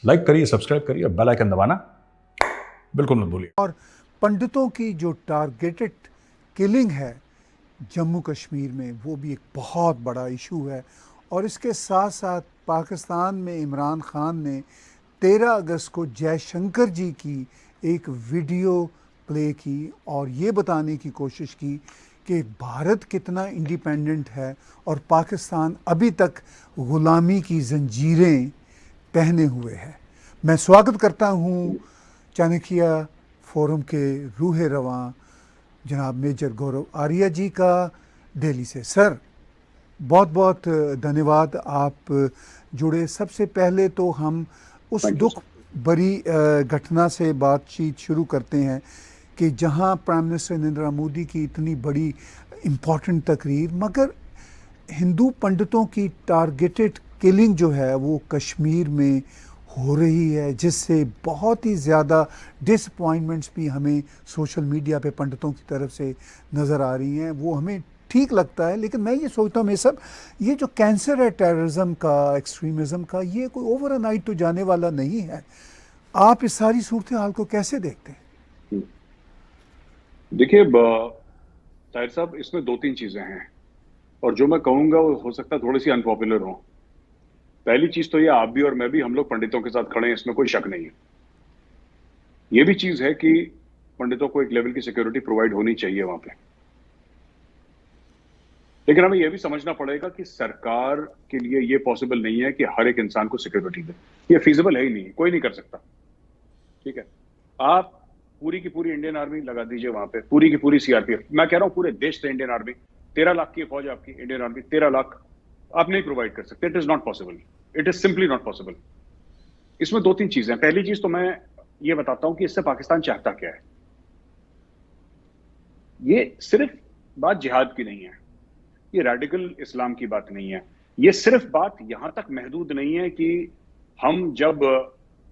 Like करिए, subscribe करिए और बेल आइकन दबाना बिल्कुल मत भूलिए। और पंडितों की जो टारगेटेड किलिंग है जम्मू कश्मीर में, वो भी एक बहुत बड़ा इशू है। और इसके साथ साथ पाकिस्तान में इमरान खान ने 13 अगस्त को जयशंकर जी की एक वीडियो प्ले की और ये बताने की कोशिश की कि भारत कितना इंडिपेंडेंट है और पाकिस्तान अभी तक ग़ुलामी की जंजीरें पहने हुए है। मैं स्वागत करता हूँ चाणक्य फोरम के रूहे रवां जनाब मेजर गौरव आर्या जी का दिल्ली से। सर, बहुत बहुत धन्यवाद, आप जुड़े। सबसे पहले तो हम उस दुख भरी घटना से बातचीत शुरू करते हैं कि जहां प्राइम मिनिस्टर नरेंद्र मोदी की इतनी बड़ी इम्पॉर्टेंट तकरीर, मगर हिंदू पंडितों की टारगेटेड किलिंग जो है वो कश्मीर में हो रही है, जिससे बहुत ही ज़्यादा डिसअपॉइंटमेंट्स भी हमें सोशल मीडिया पे पंडितों की तरफ से नज़र आ रही हैं। वो हमें ठीक लगता है, लेकिन मैं ये सोचता हूँ, सब ये जो कैंसर है टेररिज्म का, एक्सट्रीमिज़म का, ये कोई ओवर नाइट तो जाने वाला नहीं है। आप इस सारी सूरत हाल को कैसे देखते हैं? देखिए ताहिर साहब, इसमें दो तीन चीजें हैं और जो मैं कहूंगा वो हो सकता है थोड़ी सी अनपॉपुलर हो। पहली चीज तो ये, आप भी और मैं भी, हम लोग पंडितों के साथ खड़े हैं, इसमें कोई शक नहीं है। ये भी चीज है कि पंडितों को एक लेवल की सिक्योरिटी प्रोवाइड होनी चाहिए वहां पे, लेकिन हमें यह भी समझना पड़ेगा कि सरकार के लिए यह पॉसिबल नहीं है कि हर एक इंसान को सिक्योरिटी दे। ये फीजिबल है ही नहीं, कोई नहीं कर सकता। ठीक है, आप पूरी की पूरी इंडियन आर्मी लगा दीजिए वहां पे, पूरी की पूरी सीआरपीएफ, मैं कह रहा हूं पूरे देश से इंडियन आर्मी, 13 लाख की फौज आपकी इंडियन आर्मी, 13 लाख आप नहीं प्रोवाइड कर सकते। It is not possible, it is simply not possible. इसमें दो तीन चीजें। पहली चीज तो मैं ये बताता हूं कि इससे पाकिस्तान चाहता क्या है। ये सिर्फ बात जिहाद की नहीं है, ये रेडिकल इस्लाम की बात नहीं है, ये सिर्फ बात यहां तक महदूद नहीं है कि हम जब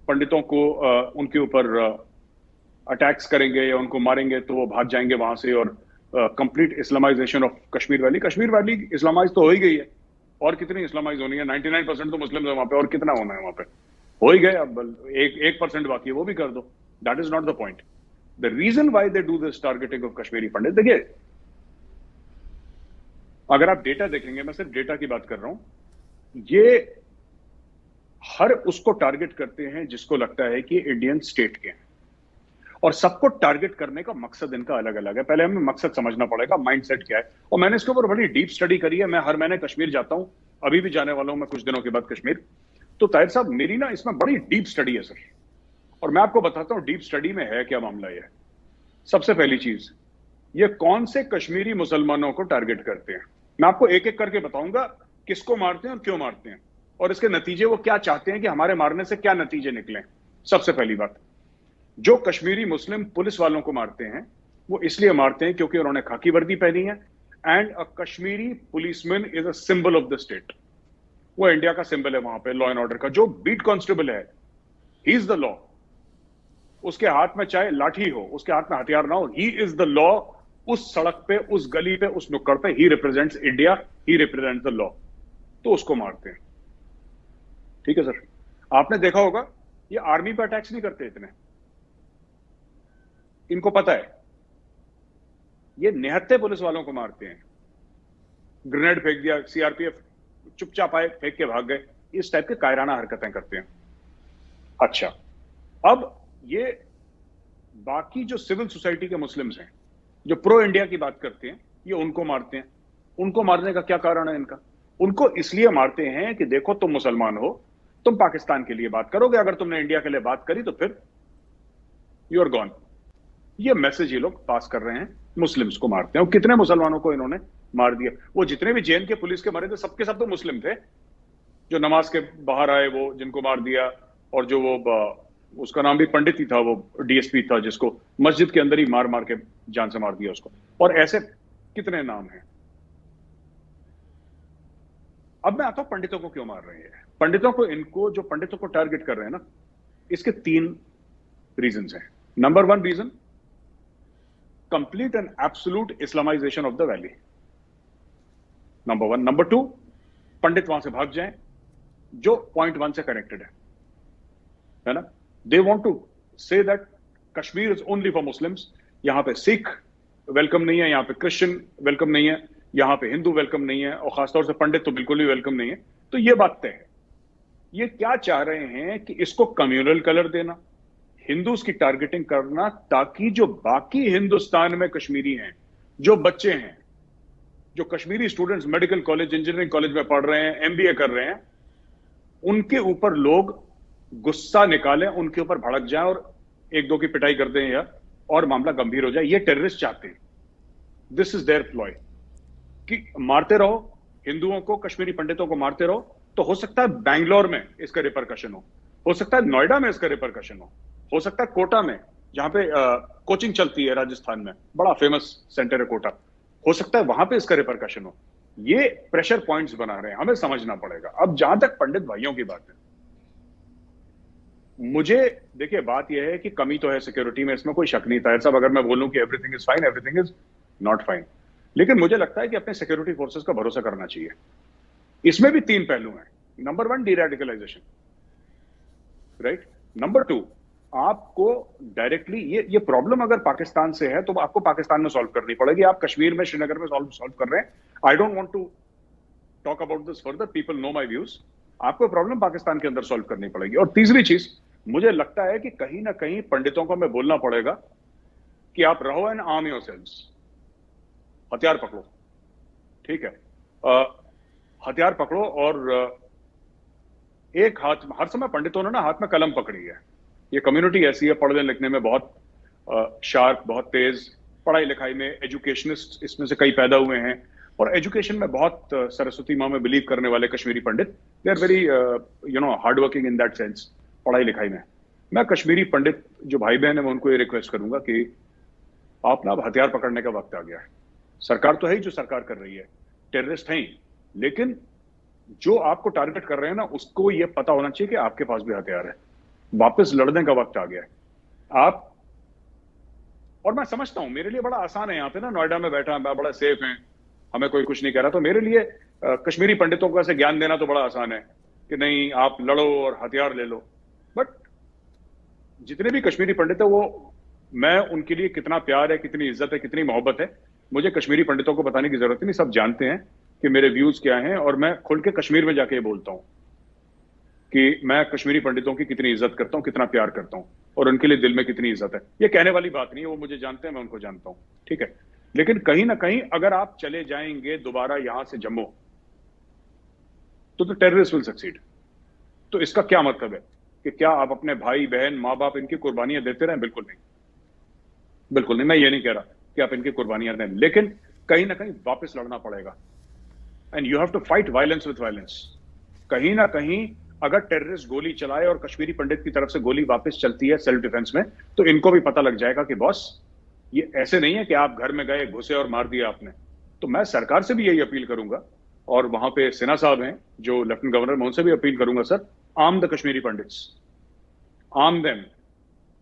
पंडितों को उनके ऊपर अटैक्स करेंगे या उनको मारेंगे तो वो भाग जाएंगे वहां से और complete Islamisation of Kashmir valley. Kashmir valley Islamise तो हो ही गई है, और कितनी इस्लामाइज होनी है? 99% तो मुस्लिम है वहां पे, और कितना होना है वहां पे? हो ही गए, अब 1% बाकी है, वो भी कर दो। That is not the point. The reason why they do this targeting of Kashmiri Pandit, देखिए अगर आप डेटा देखेंगे, मैं सिर्फ डेटा की बात कर रहा हूं, ये हर उसको टारगेट करते हैं जिसको लगता है कि इंडियन स्टेट के हैं, और सबको टारगेट करने का मकसद इनका अलग अलग है। पहले हमें मकसद समझना पड़ेगा, माइंडसेट क्या है। और मैंने इसके ऊपर बड़ी डीप स्टडी करी है। मैं हर महीने कश्मीर जाता हूं, अभी भी जाने वाला हूं मैं कुछ दिनों के बाद कश्मीर। तो ताहिर साहब, मेरी ना इसमें बड़ी डीप स्टडी है सर, और मैं आपको बताता हूं डीप स्टडी में है क्या मामला। है सबसे पहली चीज, ये कौन से कश्मीरी मुसलमानों को टारगेट करते हैं। मैं आपको एक एक करके बताऊंगा किसको मारते हैं और क्यों मारते हैं, और इसके नतीजे वो क्या चाहते हैं कि हमारे मारने से क्या नतीजे निकले। सबसे पहली बात, जो कश्मीरी मुस्लिम पुलिस वालों को मारते हैं वो इसलिए मारते हैं क्योंकि उन्होंने खाकी वर्दी पहनी है, and a Kashmiri policeman is a symbol of the state. वो इंडिया का सिंबल है वहां पे, लॉ एंड ऑर्डर का। जो बीट कांस्टेबल है, ही इज द लॉ। उसके हाथ में चाहे लाठी हो, उसके हाथ में हथियार ना हो, ही इज द लॉ। उस सड़क पे, उस गली पे, उस नुक्कड़ पे, ही represents India, he represents the law. तो उसको मारते हैं। ठीक है सर, आपने देखा होगा ये आर्मी पे अटैक्स नहीं करते इतने, इनको पता है ये निहत्थे पुलिस वालों को मारते हैं। ग्रेनेड फेंक दिया, सीआरपीएफ चुपचाप आए, फेंक के भाग गए, इस टाइप के कायराना हरकतें करते हैं। अच्छा, अब ये बाकी जो सिविल सोसाइटी के मुस्लिम्स हैं जो प्रो इंडिया की बात करते हैं, ये उनको मारते हैं। उनको मारने का क्या कारण है इनका? उनको इसलिए मारते हैं कि देखो तुम मुसलमान हो, तुम पाकिस्तान के लिए बात करोगे, अगर तुमने इंडिया के लिए बात करी तो फिर यू आर गॉन। ये मैसेज ये लोग पास कर रहे हैं, मुस्लिम्स को मारते हैं। और कितने मुसलमानों को इन्होंने मार दिया। वो जितने भी जेएन के पुलिस के मरे थे, सबके सब तो मुस्लिम थे। जो नमाज के बाहर आए वो, जिनको मार दिया, और जो वो उसका नाम भी पंडित ही था, वो डीएसपी था, जिसको मस्जिद के अंदर ही मार मार के जान से मार दिया उसको। और ऐसे कितने नाम हैं। अब मैं आता हूं पंडितों को क्यों मार रहे हैं। पंडितों को, इनको जो पंडितों को टारगेट कर रहे हैं ना, इसके 3 रीजंस हैं। Number 1 reason, complete and absolute Islamization of the valley, number 1। Number 2, Pandit वहां से भाग जाएं जो पॉइंट 1 से कनेक्टेड है। है ना? They want to say that Kashmir is only for Muslims, यहां पे सिख वेलकम नहीं है, यहां पे क्रिश्चियन वेलकम नहीं है, यहां पे हिंदू वेलकम नहीं है, और खासतौर से पंडित तो बिल्कुल भी वेलकम नहीं है। तो ये बात तय है। ये क्या चाह रहे हैं कि इसको कम्युनल कलर देना, हिंदूज की टारगेटिंग करना, ताकि जो बाकी हिंदुस्तान में कश्मीरी हैं, जो बच्चे हैं, जो Kashmiri students medical college, engineering college में पढ़ रहे हैं, एमबीए कर रहे हैं, उनके ऊपर लोग गुस्सा निकालें, उनके ऊपर भड़क जाएं और एक दो की पिटाई कर दें या और मामला गंभीर हो जाए। ये टेररिस्ट चाहते हैं। दिस इज देयर प्लॉय कि मारते रहो हिंदुओं को, कश्मीरी पंडितों को मारते रहो, तो हो सकता है बैंगलोर में इसका रिपरकशन हो सकता है नोएडा में इसका रिपरकशन हो सकता है कोटा में, जहां पे कोचिंग चलती है राजस्थान में, बड़ा फेमस सेंटर है कोटा, हो सकता है वहां पे इसका रिपरकशन हो। ये प्रेशर पॉइंट्स बना रहे हैं, हमें समझना पड़ेगा। अब जहां तक पंडित भाइयों की बात है, मुझे देखिए बात यह है कि कमी तो है सिक्योरिटी में, इसमें कोई शक नहीं था साहब। अगर मैं बोलूं कि everything is fine, everything is not fine, लेकिन मुझे लगता है कि अपने सिक्योरिटी फोर्सेस का भरोसा करना चाहिए। इसमें भी 3 पहलू हैं। Number 1, डीरेडिकलाइजेशन, right. नंबर 2, आपको डायरेक्टली ये प्रॉब्लम अगर पाकिस्तान से है तो आपको पाकिस्तान में सॉल्व करनी पड़ेगी। आप कश्मीर में, श्रीनगर में सॉल्व कर रहे हैं। I don't want to talk about this further, people know my views. आपको प्रॉब्लम पाकिस्तान के अंदर सॉल्व करनी पड़ेगी। और तीसरी चीज, मुझे लगता है कि कहीं ना कहीं पंडितों को मैं बोलना पड़ेगा कि आप रहो एंड आर्म योरसेल्व्स, हथियार पकड़ो, ठीक है, हथियार पकड़ो। और एक हाथ, हर समय पंडितों ने ना हाथ में कलम पकड़ी है। ये कम्युनिटी ऐसी है, पढ़ने लिखने में बहुत शार्प, बहुत तेज, पढ़ाई लिखाई में एजुकेशनिस्ट इसमें से कई पैदा हुए हैं, और एजुकेशन में बहुत सरस्वती माँ में बिलीव करने वाले Kashmiri Pandit, they are very hard working in that sense, पढ़ाई लिखाई में। मैं कश्मीरी पंडित जो भाई बहन है, मैं उनको ये रिक्वेस्ट करूंगा कि आप ना अब हथियार पकड़ने का वक्त आ गया है। सरकार तो है ही जो सरकार कर रही है, टेररिस्ट हैं ही, लेकिन जो आपको टारगेट कर रहे हैं ना, उसको ये पता होना चाहिए कि आपके पास भी हथियार है। वापस लड़ने का वक्त आ गया है। आप, और मैं समझता हूं, मेरे लिए बड़ा आसान है यहाँ पे ना, नोएडा में बैठा मैं, बड़ा सेफ है, हमें कोई कुछ नहीं कह रहा, तो मेरे लिए कश्मीरी पंडितों को ऐसे ज्ञान देना तो बड़ा आसान है कि नहीं आप लड़ो और हथियार ले लो। बट जितने भी कश्मीरी पंडित है, वो, मैं उनके लिए कितना प्यार है, कितनी इज्जत है, कितनी मोहब्बत है, मुझे कश्मीरी पंडितों को बताने की जरूरत नहीं। सब जानते हैं कि मेरे व्यूज क्या हैं, और मैं खुल के कश्मीर में जाके बोलता हूं कि मैं कश्मीरी पंडितों की कितनी इज्जत करता हूं, कितना प्यार करता हूं, और उनके लिए दिल में कितनी इज्जत है। ये कहने वाली बात नहीं है, वो मुझे जानते हैं, मैं उनको जानता हूं, ठीक है। लेकिन कहीं ना कहीं अगर आप चले जाएंगे दोबारा यहां से जम्मू, तो टेररिस्ट विल सक्सीड। तो इसका क्या मतलब है कि क्या आप अपने भाई बहन, माँ बाप, इनकी कुर्बानियां देते रहें? बिल्कुल नहीं, बिल्कुल नहीं। मैं ये नहीं कह रहा कि आप इनकी कुर्बानियां दें, लेकिन कहीं ना कहीं वापस लड़ना पड़ेगा। And you have to fight violence with violence. कहीं ना कहीं अगर टेररिस्ट गोली चलाए और कश्मीरी पंडित की तरफ से गोली वापस चलती है सेल्फ डिफेंस में, तो इनको भी पता लग जाएगा कि बॉस, ये ऐसे नहीं है कि आप घर में गए, घुसे और मार दिया आपने। तो मैं सरकार से भी यही अपील करूंगा, और वहां पे सिन्हा साहब हैं जो लेफ्टिनेंट गवर्नर, मैं उनसे भी अपील करूंगा, sir, arm the Kashmiri pandits, arm them,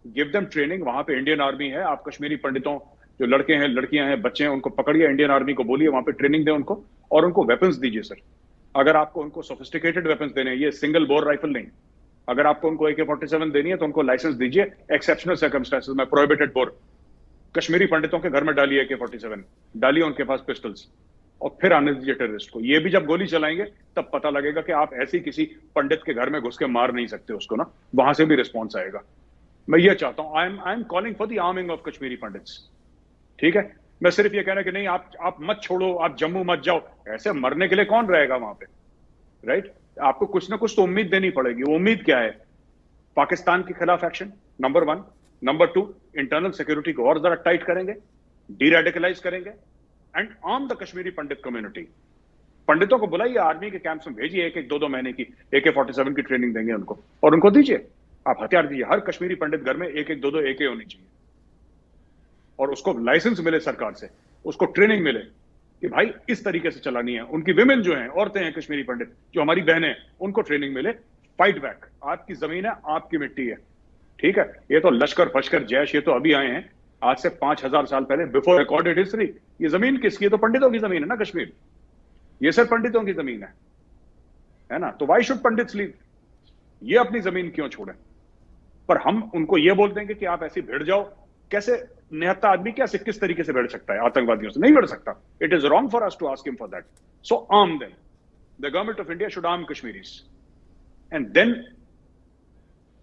give them training. वहां पे इंडियन आर्मी है, आप कश्मीरी पंडितों, जो लड़के हैं, लड़कियां हैं, बच्चे हैं, उनको पकड़िए, इंडियन आर्मी को बोलिए वहां पे ट्रेनिंग दें उनको, और उनको वेपन्स दीजिए सर। अगर आपको उनको सोफिस्टिकेटेड वेपन्स देने हैं, ये सिंगल बोर राइफल नहीं, अगर आपको उनको AK-47 देनी है तो उनको लाइसेंस दीजिए, एक्सेप्शनल सर्कमस्टेंसेस में प्रोहिबिटेड बोर। कश्मीरी पंडितों के घर में डालिए AK-47, डालिए उनके पास पिस्टल्स, और फिर आने दीजिए टेररिस्ट को। ये भी जब गोली चलाएंगे तब पता लगेगा कि आप ऐसे किसी पंडित के घर में घुस के मार नहीं सकते उसको ना, वहां से भी रिस्पॉन्स आएगा। मैं ये चाहता हूं, I am calling for the arming of Kashmiri pandits, ठीक है। मैं सिर्फ ये कहना कि नहीं आप मत छोड़ो, आप जम्मू मत जाओ, ऐसे मरने के लिए कौन रहेगा वहां पे, राइट। आपको कुछ ना कुछ तो उम्मीद देनी पड़ेगी। वो उम्मीद क्या है? पाकिस्तान के खिलाफ action, number 1। Number 2, internal security को और ज्यादा टाइट करेंगे, डीरेडिकलाइज करेंगे, and arm the Kashmiri Pandit community. पंडितों को बुलाइए, आर्मी के कैंप्स में भेजिए, 1-1, 2-2 महीने की AK-47 की ट्रेनिंग देंगे उनको, और उनको दीजिए, आप हथियार दीजिए। हर कश्मीरी पंडित घर में 1-1, 2-2 AK होनी चाहिए, और उसको लाइसेंस मिले सरकार से, उसको ट्रेनिंग मिले कि भाई इस तरीके से चलानी है। उनकी विमेन जो हैं, औरतें हैं कश्मीरी पंडित, जो हमारी बहनें, उनको ट्रेनिंग मिले। फाइट बैक, आपकी जमीन है, आपकी मिट्टी है, ठीक है। ये तो लश्कर फश्कर जैश, ये तो अभी आए हैं, आज से 5000 साल पहले, बिफोर रिकॉर्डेड हिस्ट्री। ये जमीन किसकी है? तो पंडितों की जमीन है ना कश्मीर, ये सर पंडितों की जमीन है ना। तो वाई शुड पंडित्स लीव? ये अपनी जमीन क्यों छोड़ें? पर हम उनको ये बोल देंगे कि आप ऐसे भिड़ जाओ। कैसे निहत्था आदमी कैसे किस तरीके से भिड़ सकता है आतंकवादियों से? नहीं भिड़ सकता। It is wrong for us to ask him for that. So arm them. The government of India should arm Kashmiris and then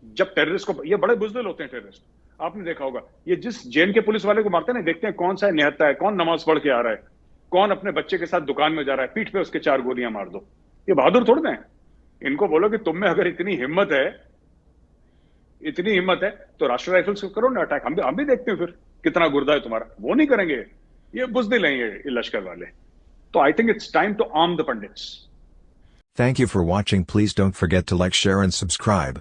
जब टेररिस्ट को, ये बड़े बुजदिल होते हैं टेररिस्ट, आपने देखा होगा, ये जिस जेएनके पुलिस वाले को मारते हैं ना, देखते हैं कौन सा निहत्था है, कौन नमाज पढ़ के आ रहा है, कौन अपने बच्चे के साथ दुकान में जा रहा है, पीठ पे उसके 4 गोलियां मार दो। ये बहादुर थोड़े ना है। इनको बोलो कि तुम में अगर इतनी हिम्मत है तो राष्ट्रीय राइफल्स को करो ना अटैक। हम भी देखते हैं फिर कितना गुर्दा है तुम्हारा। वो नहीं करेंगे, ये बुजदिल हैं ये लश्कर वाले। तो I think it's time to arm the Pandits. Thank you for watching. Please don't forget to like, share and subscribe.